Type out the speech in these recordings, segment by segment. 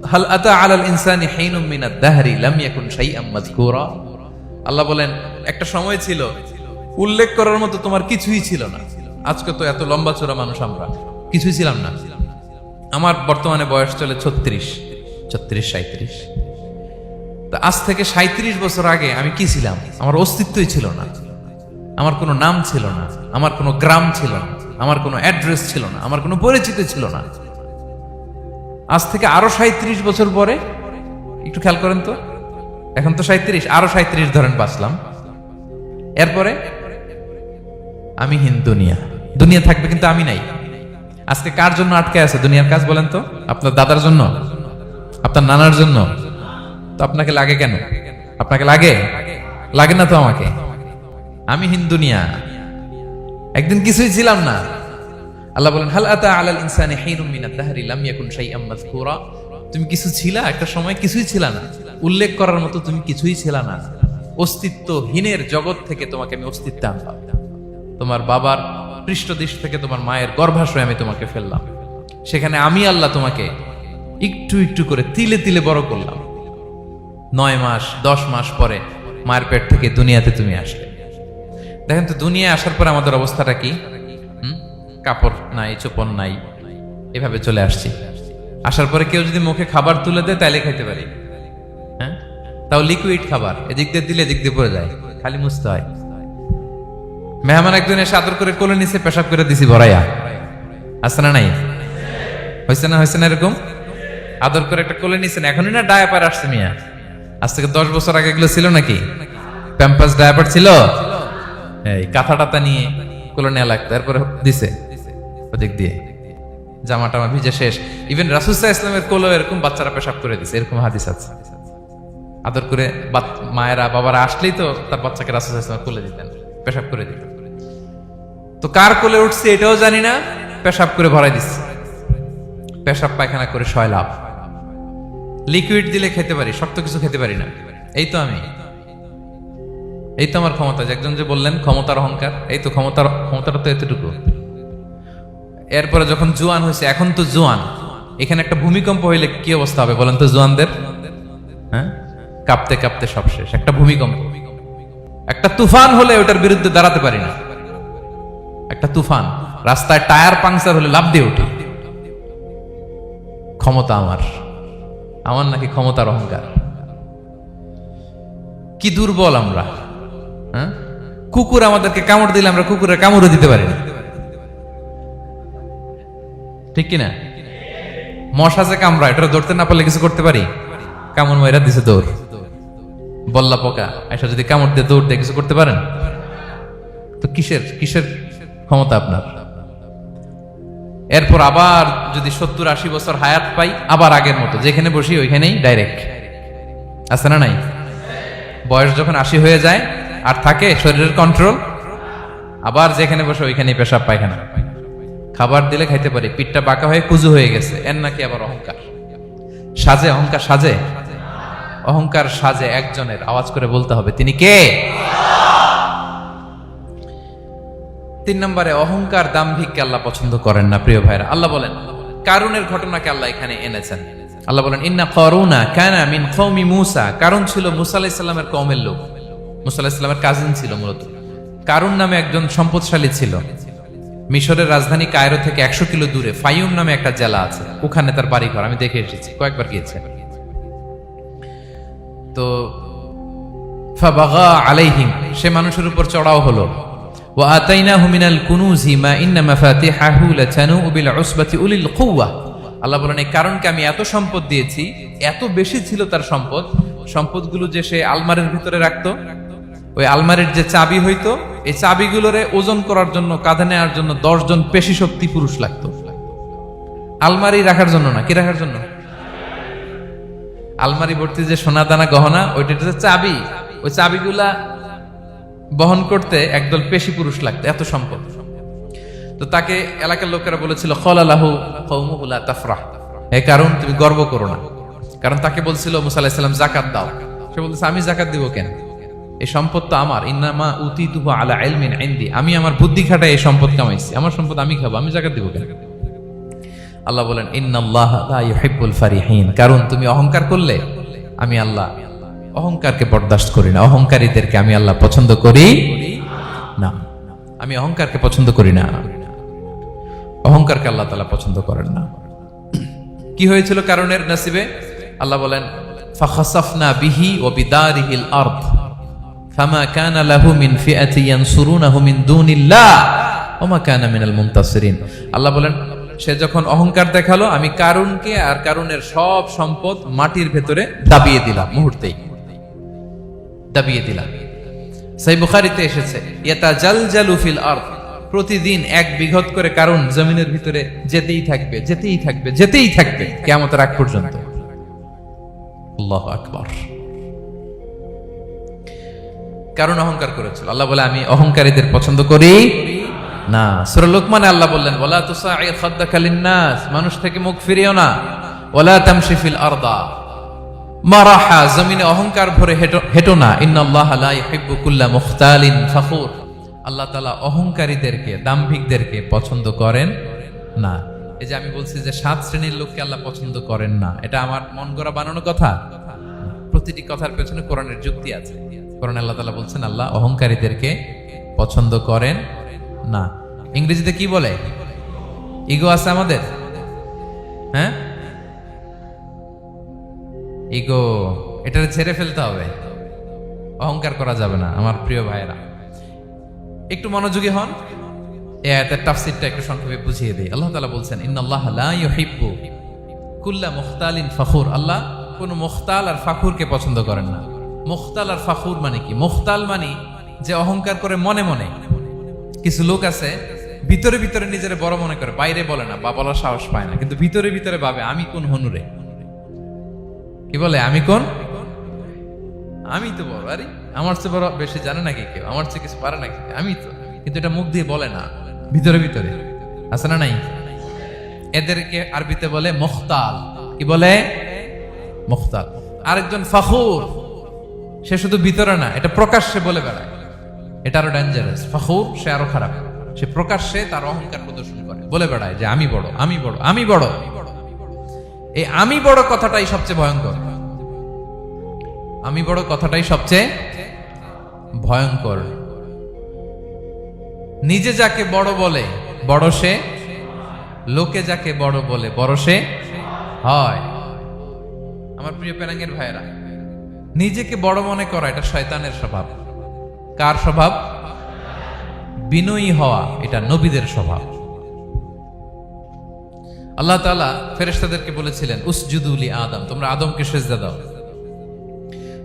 হাল আতা আলাল ইনসানি হিনুম মিনাদ দাহরি লাম ইয়াকুন শাইআম মাযকুরা। আল্লাহ বলেন একটা সময় ছিল উল্লেখ করার মতো তোমার কিছুই ছিল না। আজকে তো এত লম্বা চড়া মানুষ, আমরা কিছুই ছিলাম না। আমার বর্তমানে বয়স চলে 36, 37। তা আজ থেকে 37 বছর আগে আমি কি ছিলাম? আমার অস্তিত্বই ছিল না, আমার কোনো নাম ছিল না, আমার কোনো গ্রাম ছিল না, আমার কোনো অ্যাড্রেস ছিল না, আমার কোনো পরিচিতি ছিল না। আজ থেকে আরো 37 বছর পরে একটু খেয়াল করেন তো, এখন তো 37, আরো 37 ধরেন বাঁচলাম। এরপরে আমি দুনিয়া, দুনিয়া থাকবে কিন্তু আমি নাই। আজকে কার জন্য আটকে আছে দুনিয়ার কাজ বলেন তো? আপনার দাদার জন্য, আপনার নানার জন্য। তো আপনাকে লাগে কেন? আপনাকে লাগে? লাগে না তো আমাকে। আমি দুনিয়া, একদিন কিছুই ছিলাম না। আল্লাহ বলেন হাল আতা আলাল ইনসানি হিনুম মিনাদ দাহরি লাম ইয়াকুন শাইআম মাযকুরা। তুমি কিছু ছিলা, একটা সময় কিছুই ছিলা না, উল্লেখ করার মতো তুমি কিছুই ছিলা না। অস্তিত্বহীনের জগৎ থেকে তোমাকে আমি অস্তিত্ব আনলাম। তোমার বাবার পৃষ্ঠদেশ থেকে তোমার মায়ের গর্ভাশয়ে আমি তোমাকে ফেললাম। সেখানে আমি আল্লাহ তোমাকে একটু একটু করে তিলে তিলে বড় করলাম। 9 মাস 10 মাস পরে মায়ের পেট থেকে দুনিয়াতে তুমি আসলে। দেখেন তো দুনিয়ায় আসার পরে আমাদের অবস্থাটা কি? কাপড় নাই, চোপড় নাই, এভাবে চলে আসছি। আসার পরে কেউ যদি মুখে খাবার তুলে দেয় তাইলে খাইতে পারি, হ্যাঁ, তাও লিকুইড খাবার, এদিক দিয়ে দিলে এদিক দিয়ে পড়ে যায়, খালি মুছতে হয়। মেহমান একজন এসে আদর করে কোলে নিচে পেশাব করে দিছি ভরাইয়া, আছে না নাই? হয়েছে না? হয়েছে না? এরকম আদর করে একটা কোলে নিছেন, এখনই না ডায়াপার আসছে মিয়া। আজ থেকে 10 বছর আগে এগুলো ছিল নাকি? প্যাম্পাস ডায়াপার ছিল, এই কাঁথা টাতা নিয়ে কোলে নেওয়া লাগতো, তারপরে দিছে ওদিক দিয়ে, জামা টামা ভিজে শেষ। ইভেন রাসূল সাল্লাল্লাহু আলাইহি ওয়াসাল্লামের কোলেও এরকম বাচ্চারা পেশাব করে দিছে, এরকম হাদিস আছে। আদর করে মায়েরা বাবারা আসলেই তো তার বাচ্চাকে রাসূল সাল্লাল্লাহু আলাইহি ওয়াসাল্লাম কোলে দিতেন, পেশাব করে দিতেন। তো কার কোলে উঠছে এটাও জানি না, পেশাব করে ভরাই দিচ্ছে। পেশাব পায়খানা করে শয়লাভ। লিকুইড দিলে খেতে পারি, শক্ত কিছু খেতে পারি না। এই তো আমি, এই তো আমার ক্ষমতা। একজন যে বললেন ক্ষমতার অহংকার, এই তো ক্ষমতাটা তো এতটুকু। এরপরে যখন জোয়ান হয়েছে, এখন তো জোয়ান, এখানে একটা ভূমিকম্প হইলে কি অবস্থা হবে বলেন তো জোয়ানদের? হ্যাঁ, কাঁপতে কাঁপতে সব শেষ। একটা ভূমিকম্প, একটা তুফান হলে ওটার বিরুদ্ধে দাঁড়াতে পারি না। একটা তুফান, রাস্তায় টায়ার পাংচার হলে লাফ দিয়ে উঠি। ক্ষমতা আমার, আমার নাকি ক্ষমতার অহংকার? কি দুর্বল আমরা, হ্যাঁ? কুকুর আমাদেরকে কামড় দিলে আমরা কুকুরের কামড়ও দিতে পারি না, ঠিক কিনা? মশা যে কামড়া, এটা ধরতে না পারলে কিছু করতে পারি? কামড় মাইরা দিছে দৌড়। বল্লা পোকা এসে যদি কামড় দিয়ে দৌড় দিয়ে কিছু করতে পারেন? তো কিসের কিসের ক্ষমতা আপনার? এরপর আবার যদি 70-80 বছর হায়াত পাই, আবার আগের মতো যেখানে বসি ওইখানেই ডাইরেক্ট, আছে না নাই? বয়স যখন 80 হয়ে যায় আর থাকে শরীরের কন্ট্রোল, আবার যেখানে বসে ওইখানেই পেশাব পায়খানা। খাবার দিলে খাইতে পারি, পিঠটা বাঁকা হয়ে কুজু হয়ে গেছে, এর নাকি আবার অহংকার? সাজে অহংকার? সাজে অহংকার? সাজে একজনের, আওয়াজ করে বলতে হবে তিনি কে? 3 নম্বরে অহংকার, দাম্ভিককে আল্লাহ পছন্দ করেন না। প্রিয় ভাইরা, আল্লাহ বলেন কারুনের ঘটনাকে আল্লাহ এখানে এনেছেন। আল্লাহ বলেন ইন্না কারুনা কানা মিন কওমি মূসা। কারুন ছিল মুসা আলাইহিস সালামের কওমের লোক, মুসা আলাইহিস সালামের কাজিন ছিল মূলত। কারুন নামে একজন সম্পদশালী ছিল। মিশরের রাজধানী কায়রো থেকে 100 কিলো দূরে ফাইয়ুম নামে একটা জেলা আছে, ওখানে তার বাড়ি ঘর। আমি দেখে এসেছি, কয়েকবার গিয়েছে। তো ফাবাগা আলাইহিম, সে মানুষের উপর চড়াও হলো। ওয়া আতাইনাহু মিনাল কুনুজি মা ইন্না মাফাতিহাহু লাতানু বিল উসবাতি উলিল কুওয়া। আল্লাহ বলেন এই কারণকে আমি এত সম্পদ দিয়েছি, এত বেশি ছিল তার সম্পদ, সম্পদগুলো যে সে আলমারির ভিতরে রাখতো, ওই আলমারির যে চাবি হইতো, এই চাবিগুলোরে ওজন করার জন্য, কাঁধে নেওয়ার জন্য 10 জন পেশি শক্তি পুরুষ লাগতো। আলমারি রাখার জন্য না, কি রাখার জন্য? আলমারি ভর্তি যে সোনা দানা গহনা, ওইটার যে চাবি, ওই চাবিগুলা বহন করতে একদল পেশি পুরুষ লাগতো, এত সম্পদ। তো তাকে এলাকার লোকেরা বলেছিল ক্বালালাহু কওমুহু লা তাফরাহ, এই কারণ তুমি গর্ব করো না। কারণ তাকে বলছিল মুসা আলাইহিস সালাম যাকাত দাও, সে বলতেছে আমি যাকাত দিব কেন? এই সম্পদ তো আমার। ইন্নামা উতিতুহু আলা ইলমিন ইনদি, আমি আমার বুদ্ধি খাটায় এই সম্পদ কামাইছি, আমার সম্পদ আমি খাবো, আমি যাকাত দিব কেন? আল্লাহ বলেন ইন্নাল্লাহা লা ইউহিব্বুল ফারিহিন, কারণ তুমি অহংকার করলে আমি আল্লাহ অহংকারকে বরদাস্ত করি না, অহংকারীদেরকে আমি আল্লাহ পছন্দ করি না। আমি অহংকারকে পছন্দ করি না, অহংকারকে আল্লাহ তাআলা পছন্দ করেন না। কি হয়েছিল কারণের নসিবে? আল্লাহ বলেন ফাখাসাফনা বিহি ওয়া বিদারিহিল আরদ ফামা কানা লাহু মিন ফিআতি ইয়ানসুরুনাহু মিন দুনিল্লাহ ওয়া মা কানা মিনাল মুনতাসিরিন। আল্লাহ বলেন সে যখন অহংকার দেখালো, আমি কারুনকে আর কারুনের সব সম্পদ মাটির ভেতরে দাবিয়ে দিলাম, মুহূর্তেই দাবিয়ে দিলাম। সহিহ বুখারীতে এসেছে ইয়াতাজালজালু ফিল আরদ, প্রতিদিন 1 বিঘত করে কারুন জমিনের ভিতরে যেতেই থাকবে, যেতেই থাকবে, যেতেই থাকবে কিয়ামতের আগ পর্যন্ত। আল্লাহু আকবার। কারণ অহংকার করেছিল। আল্লাহ বলে আমি অহংকারীদের পছন্দ করি না। সূরা লুকমানে আল্লাহ বললেন ওয়ালা তুসাইর খাদ্দাকা লিন্নাস, মানুষ থেকে মুখ ফিরিও না। ওয়ালা তামশি ফিল আরদা মারাহা, জমিনে অহংকার ভরে হেঁটো না। ইন্নাল্লাহা লা ইউহিব্বু কুল্লা মুখতালিন ফখুর, আল্লাহ তাআলা অহংকারীদেরকে, দাম্ভিকদেরকে পছন্দ করেন না। এই যে আমি বলছি যে 7 শ্রেণীর লোককে আল্লাহ পছন্দ করেন না, এটা আমার মন গড়া বানানো কথা। প্রতিটি কথার পেছনে কোরআনের যুক্তি আছে। কোরআনে আল্লাহ তাআলা বলছেন আল্লাহ অহংকারীদেরকে পছন্দ করেন না। ইংরেজিতে কি বলে? ইগো আছে আমাদের, হ্যাঁ ইগো, এটা ছেড়ে ফেলতে হবে, অহংকার করা যাবে না। আমার প্রিয় ভাইয়েরা একটু মনোযোগী হন, এই আয়াতের তাফসীরটা একটু সংক্ষেপে বুঝিয়ে দেই। আল্লাহ তাআলা বলছেন ইন্নাল্লাহা লা ইউহিব্বু কুল্লা মুখতালিন ফখুর, আল্লাহ কোন মুখতাল আর ফাখুরকে পছন্দ করেন না। মুখতাল আর ফাখুর মানে কি? মুখতাল মানে যে অহংকার করে মনে মনে। কিছু লোক আছে ভিতরে ভিতরে নিজের বড় মনে করে, বাইরে বলে না বা বলার সাহস পায় না, কিন্তু ভিতরে ভিতরে ভাবে আমি কোন হনুরে, কি বলে আমি কোন, আমি তো বড়, আরে আমার চেয়ে বড় বেশি জানে নাকি কেউ, আমার চেয়ে কিছু পারে নাকি, আমি তো, কিন্তু এটা মুখ দিয়ে বলে না, ভিতরে ভিতরে আছে না নাই? এদেরকে আরবিতে বলে মুখতাল। কি বলে? মুখতাল। আরেকজন ফাখুর, সে শুধু ভিতরে না, এটা প্রকাশ্যে বলে বেড়ায়, এটা আরো ডেঞ্জারাস। ফাখুর সে আরো খারাপ, সে প্রকাশ্যে তার অহংকার প্রদর্শন করে, বলে বেড়ায় যে আমি বড়, আমি বড়, আমি বড়। এই আমি বড় কথাটাই সবচেয়ে ভয়ঙ্কর। আমি বড় কথাটাই সবচেয়ে ভয়ঙ্কর। নিজে যাকে বড় বলে বড় সে, লোকে যাকে বড় বলে বড় সে হয়। আমার প্রিয় পেনাঙ্গের ভাইয়েরা, নিজেকে বড় মনে করা এটা শয়তানের স্বভাব। কার স্বভাব? বিনয়ী হওয়া এটা নবীদের স্বভাব। আল্লাহ তাআলা ফেরেশতাদেরকে বলেছিলেন উসজুদু লি আদম, তোমরা আদমকে সিজদা দাও।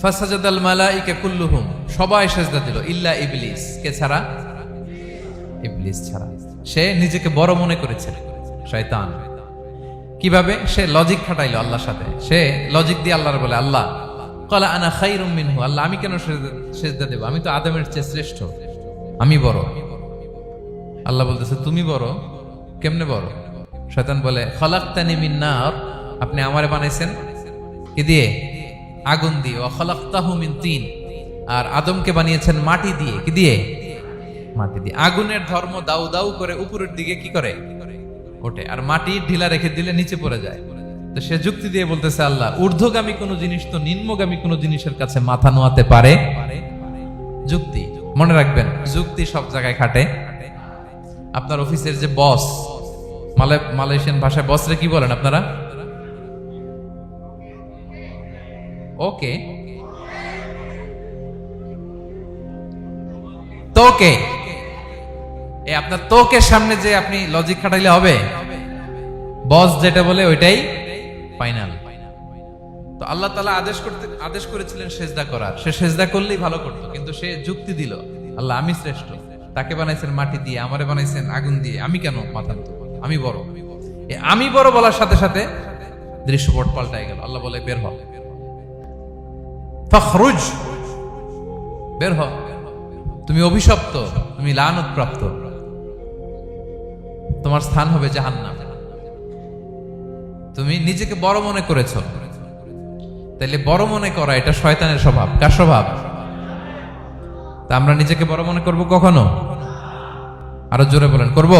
ফাসাজাদাল মালাইকা কুল্লুহুম, সবাই সিজদা দিল ইল্লা ইবলিস, কে ছাড়া? ইবলিস ছাড়া। সে নিজেকে বড় মনে করেছে, শয়তান। কিভাবে? সে লজিক খাটাইলো আল্লাহর সাথে। সে লজিক দিয়ে আল্লাহর বলে আল্লাহ ক্বালা আনা খায়রুম মিনহু, আল্লাহ আমি কেন সিজদা দেব, আমি তো আদমের চেয়ে শ্রেষ্ঠ, আমি বড়। আল্লাহ বলতেছে তুমি বড়, কেমনে বড়? শয়তান বলে খলাকতানি মিন নার, আপনি আমারে বানাইছেন কি দিয়ে? আগুন দিয়ে। ওয়া খলাকতাহু মিন তিন, আর আদমকে বানিয়েছেন মাটি দিয়ে। কি দিয়ে? মাটি দিয়ে। আগুনের ধর্ম দাউ দাউ করে উপরের দিকে কি করে? ওঠে, আর মাটি ঢিলা রেখে দিলে নিচে পড়ে যায়। তো সে যুক্তি দিয়ে বলতেছে আল্লাহ ঊর্ধ্বগামী কোন জিনিস তো নিম্নগামী কোন জিনিসের কাছে মাথা নোয়াতে পারে? যুক্তি, মনে রাখবেন যুক্তি সব জায়গায় খাটে। আপনার অফিসের যে বস, মালয়েশিয়ান ভাষায় বসরে কি বলেন আপনারা? ওকে, তোকে। আপনার তোকে সামনে যে আপনি লজিক খাটাইলে হবে? বস যেটা বলে ওইটাই ফাইনাল। তো আল্লাহ তাআলা আদেশ করেছিলেন সেজদা করার। সে সেজদা করলেই ভালো করতো, কিন্তু সে যুক্তি দিল আল্লাহ আমি শ্রেষ্ঠ, তাকে বানাইছেন মাটি দিয়ে, আমারে বানাইছেন আগুন দিয়ে, আমি কেন মাথা নত, আমি বড়। আমি বড় বলার সাথে সাথে দৃশ্যপট পাল্টাই গেল। আল্লাহ বলে বের হ, ফখরুজ, বের হ, তুমি অভিশপ্ত, তুমি লানত প্রাপ্ত, তোমার স্থান হবে জাহান্নাম। তুমি নিজেকে বড় মনে করেছো, তাইলে বড় মনে করা এটা শয়তানের স্বভাব। কার স্বভাব? তা আমরা নিজেকে বড় মনে করব কখনো? আরো জোরে বলেন, করব?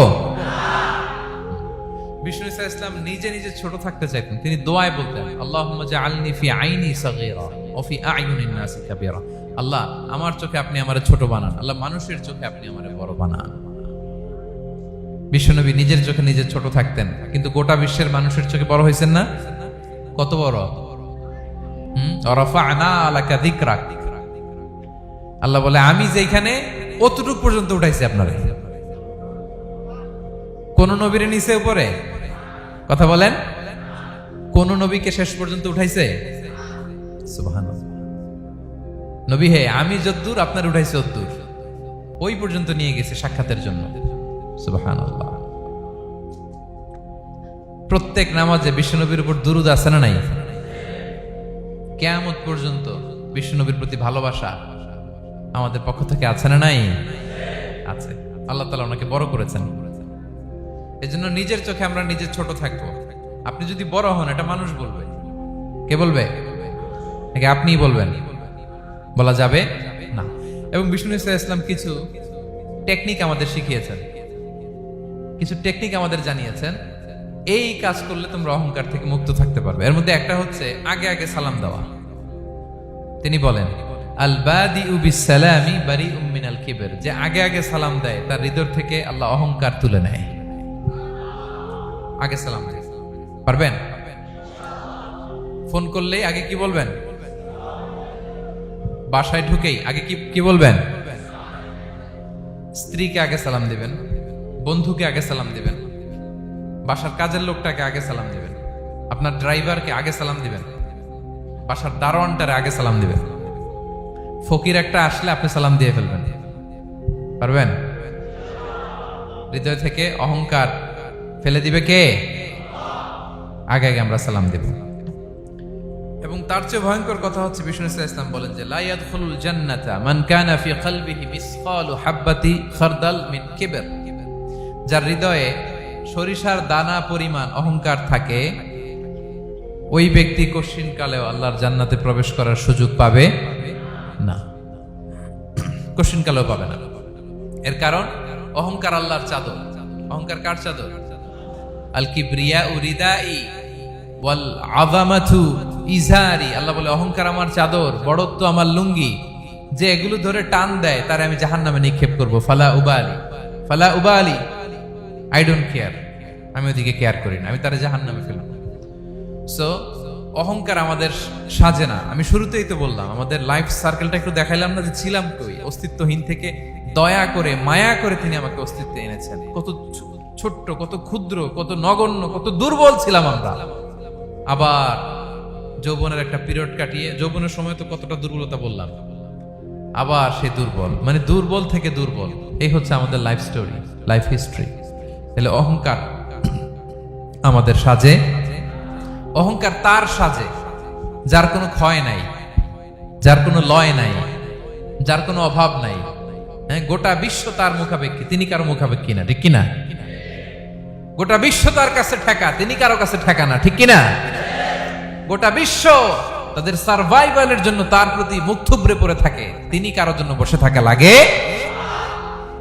বিষ্ণু ইসা ইসলাম নিজে নিজে ছোট থাকতে চাইতেন। তিনি দোয়ায় বলতেন, আল্লাহুম্মা জাআলনি ফি আইনি সাগীরা ওয়া ফি আ'য়ুনিন নাসি কাবীরা। আল্লাহ, আমার চোখে আপনি আমারে ছোট বানান, আল্লাহ মানুষের চোখে আপনি আমারে বড় বানান। বিশ্বনবী নিজের চোখে নিজে ছোট থাকতেন, কিন্তু গোটা বিশ্বের মানুষের চোখে বড় হয়েছেন না? কত বড়! রাফা'না লাকা যিকরাক। আল্লাহ বলে, আমি যেখানে অতটুকু পর্যন্ত উঠাইছি আপনারে। কোন নবীর নিচে উপরে? কথা বলেন, কোন নবীকে শেষ পর্যন্ত উঠাইছে? সুবহানাল্লাহ। নবী হে, আমি যদ্দূর আপনার উঠাইছি অদ্দূর, ওই পর্যন্ত নিয়ে গেছে সাক্ষাতের জন্য। সুবহানাল্লাহ। প্রত্যেক নামাজে বিশ্বনবীর উপর দুরূদ আছে না নাই? কিয়ামত পর্যন্ত বিশ্বনবীর প্রতি ভালোবাসা আমাদের পক্ষ থেকে আছে না নাই? আছে। আল্লাহ তাআলা ওনাকে বড় করেছেন। এজন্য নিজের চোখে আমরা নিজে ছোট থাকবো। আপনি যদি বড় হন, এটা মানুষ বলবে। কে বলবে? নাকি আপনিই বলবেন? বলা যাবে না। এবং বিষ্ণু ইসলাম কিছু টেকনিক আমাদের শিখিয়েছেন, কিছু টেকনিক আমাদের জানিয়েছেন। এই কাজ করলে তোমরা অহংকার থেকে মুক্ত থাকতে পারবে। এর মধ্যে একটা হচ্ছে আগে আগে সালাম দেওয়া। তিনি বলেন, আল বাদিউ বিসসালামি বারিউম মিনাল কিবর, যে আগে আগে সালাম দেয় তার হৃদয় থেকে আল্লাহ অহংকার তুলে নেয়। আগে সালাম দেয়। পারবেন? ফোন করলেই আগে কি বলবেন? বাসায় ঢুকেই আগে কি বলবেন? স্ত্রীকে আগে সালাম দিবেন, বন্ধুকে আগে সালাম দিবেন, বাসার কাজের লোকটাকে আগে সালাম দিবেন, আপনার ড্রাইভারকে আগে সালাম দিবেন, বাসার দারোয়ানটারে আগে সালাম দিবেন। ফকির একটা আসলে আপনি সালাম দিয়ে ফেলবেন। পারবেন? হৃদয় থেকে অহংকার ফেলে দিবে কে? আগে আগে আমরা সালাম দেব। এবং তার চেয়ে ভয়ঙ্কর কথা হচ্ছে, বিষ্ণু ইসলাম বলেন যে লা ইয়াদখুলুল জান্নাতা মান কানা ফি কলবিহি মিসকালু হাববাতি খারদাল মিন কিবর, যার হৃদয়ে সরিষার দানা পরিমাণ অহংকার থাকে, ওই ব্যক্তি কশিনকালেও আল্লাহর জান্নাতে প্রবেশ করার সুযোগ পাবে না। কশিনকালেও পাবে না। এর কারণ অহংকার আল্লাহর চাদর। অহংকার কার চাদর? আল কিবরিয়া রিদাই ওয়াল আযামাতু ইজারি। আল্লাহ বলে, অহংকার আমার চাদর, বড়ত্ব আমার লুঙ্গি। যে এগুলো ধরে টান দেয় তারে আমি জাহান্নামে নিক্ষেপ করব। ফালা উবালি, আই ডোন্ট কেয়ার। আমি ওদিকে কেয়ার করি না, আমি তারে জাহান্নামে ফেলব। সো অহংকার আমাদের সাজে না। আমি শুরুতেই তো বললাম, আমাদের লাইফ সার্কেলটা একটু দেখাইলাম না যে ছিলাম কই। অস্তিত্বহীন থেকে দয়া করে, মায়া করে তিনি আমাকে অস্তিত্বে এনেছেন। কত ছোট্ট, কত ক্ষুদ্র, কত নগণ্য, কত দুর্বল ছিলাম আমরা। আবার যৌবনের একটা পিরিয়ড কাটিয়ে, যৌবনের সময় তো কতটা দুর্বলতা বললাম, আবার সে দুর্বল, মানে দুর্বল থেকে দুর্বল। এই হচ্ছে আমাদের লাইফ স্টোরি, লাইফ হিস্ট্রি। তাহলে অহংকার আমাদের সাজে। অহংকার তার সাজে যার কোনো ক্ষয় নাই, যার কোনো লয় নাই, যার কোনো অভাব নাই। হ্যাঁ, গোটা বিশ্ব তার মুখাপেক্ষী, তিনি কারো মুখাপেক্ষী না, ঠিক কিনা? গোটা বিশ্ব তার কাছে ঠেকা, তিনি কারো কাছে ঠেকা না, ঠিক কিনা? গোটা বিশ্ব তাদের সার্ভাইভালের জন্য তার প্রতি মুখ থুবড়ে পড়ে থাকে, তিনি কারোর জন্য বসে থাকা লাগে।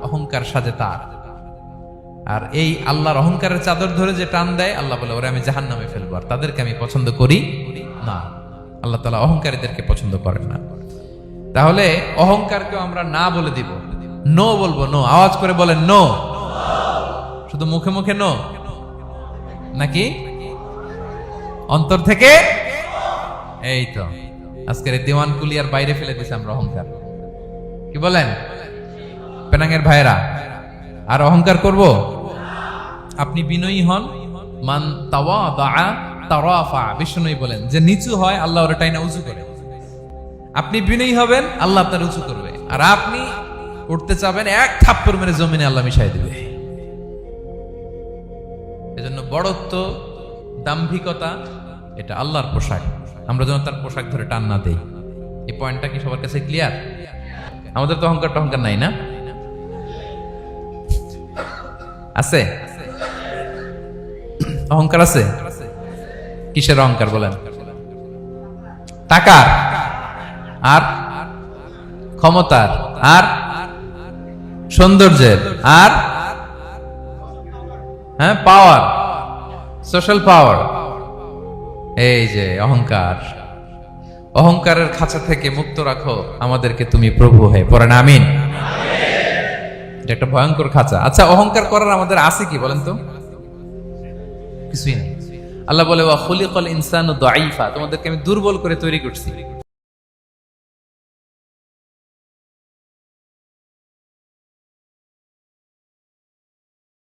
অহংকার সাজে তার। আর এই আল্লাহর অহংকারের চাদর ধরে যে টান দেয়, আল্লাহ বলে, ওরা আমি জাহান্নামে ফেলবো, আর তাদেরকে আমি পছন্দ করি না। আল্লাহ তাআলা অহংকারীদেরকে পছন্দ করেন না। তাহলে অহংকারকেও আমরা না বলে দিব, নো বলবো। নো, আওয়াজ করে বলেন নো। শুধু মুখে মুখে নো নাকি অন্তর থেকে? এই তো আজকের দিওয়ান কুলিয়ার বাইরে ফেলে দিছে আমরা অহংকার। কি বলেন পেনাঙ্গের ভাইরা? আর অহংকার করব? আপনি বিনয়ী হন। মান তাওয়াদা তারাফা। বিষ্ণুই বলেন, যে নিচু হয় আল্লাহ ওরে টাইনা উঁচু করে। আপনি বিনয়ী হবেন, আল্লাহ আপনার উঁচু করবে। আর আপনি উঠতে চাবেন, এক থাপ্পড় মেরে জমিনে আল্লাহ মিশাই দিবে। এজন্য বড়ত্ব, দাম্ভিকতা এটা আল্লাহর পোশাক। আমরা যেন তার পোশাক ধরে টান না দেই। এই পয়েন্টটা কি সবার কাছে ক্লিয়ার? আমাদের তো অহংকার টহংকার নাই না? আছে? অহংকার আছে? কিসের অহংকার বলেন? টাকার, আর ক্ষমতার, আর সৌন্দর্যের, আর হ্যাঁ পাওয়ার, সোশ্যাল পাওয়ার, এই যে অহংকার, অহংকারের খাঁচা থেকে মুক্ত রাখো আমাদেরকে তুমি প্রভু হয়ে, পড়েন আমিন। এটা একটা ভয়ঙ্কর খাঁচা। আচ্ছা, অহংকার করার আমাদের আছে কি বলেন তো? কিছুই নেই। আল্লাহ বলে ওয়া খুলিকাল ইনসানু দাঈফা, তোমাদেরকে আমি দুর্বল করে তৈরি করছি।